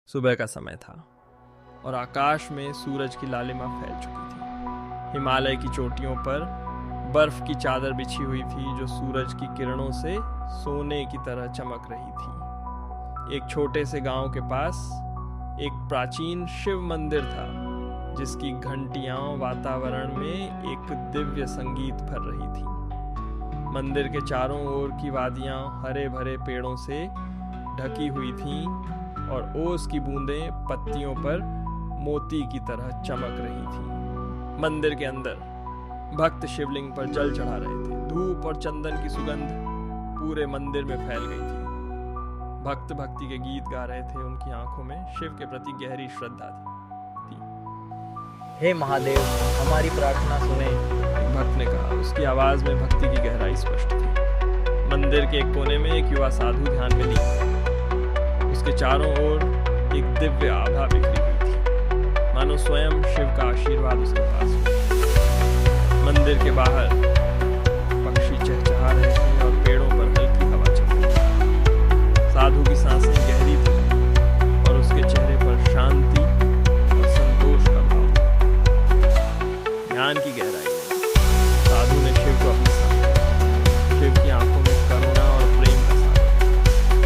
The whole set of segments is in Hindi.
सुबह का समय था और आकाश में सूरज की लालिमा फैल चुकी थी। हिमालय की चोटियों पर बर्फ की चादर बिछी हुई थी जो सूरज की किरणों से सोने की तरह चमक रही थी। एक छोटे से गांव के पास एक प्राचीन शिव मंदिर था जिसकी घंटियां वातावरण में एक दिव्य संगीत भर रही थी। मंदिर के चारों ओर की वादियां हरे भरे पेड़ों से ढकी हुई थीं और ओस की बूंदें पत्तियों पर मोती की तरह चमक रही थीं। मंदिर के अंदर भक्त शिवलिंग पर जल चढ़ा रहे थे। धूप और चंदन की सुगंध पूरे मंदिर में फैल गई थी। भक्त भक्ति के गीत गा रहे थे। उनकी आंखों में शिव के प्रति गहरी श्रद्धा थी। हे महादेव, हमारी प्रार्थना सुने, एक भक्त ने कहा। उसकी आवाज में भक्ति की गहराई स्पष्ट थी। मंदिर के एक कोने में एक युवा साधु ध्यान में लीन। उसके चारों ओर एक दिव्य आभा बिखरी हुई थी, मानो स्वयं शिव का आशीर्वाद उसके पास हो। मंदिर के बाहर पक्षी चहचहा रहे थे और पेड़ों पर हल्की हवा चल रही थी। साधु की सांसें गहरी थी और उसके चेहरे पर शांति और संतोष का भाव था। ध्यान की गहराई में साधु ने शिव को अपने साथ लिया। शिव की आंखों में करुणा और प्रेम का सागर।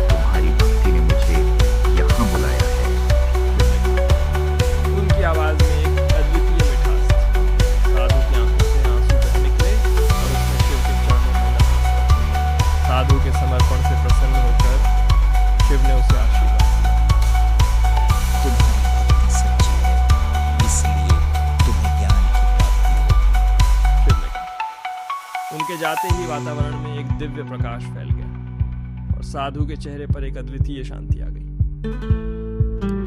तुम्हारी भक्ति ने मुझे यहाँ बुलाया है। उनकी आवाज में एक अद्वितीय मिठास थी। साधु की आंखों से आंसू बह निकले और उसने शिव के चरणों में नमस्कार किया। साधु के समर्पण से प्रसन्न होकर शिव ने उसे आशीर्वाद दिया। तुम्हारी भक्ति सच्ची है, इसलिए तुम्हें ज्ञान की प्राप्ति होगी। शिव ने कहा। उनके जाते ही वातावरण में एक दिव्य प्रकाश फैल गया और साधु के चेहरे पर एक अद्वितीय शांति आ गई।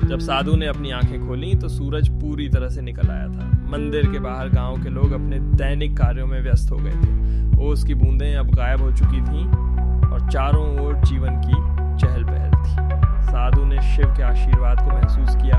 जब साधु ने अपनी आंखें खोली तो सूरज पूरी तरह से निकल आया था। मंदिर के बाहर गांव के लोग अपने दैनिक कार्यों में व्यस्त हो गए थे। ओस की बूंदें अब गायब हो चुकी थीं और चारों ओर जीवन की चहल पहल थी। साधु ने शिव के आशीर्वाद को महसूस किया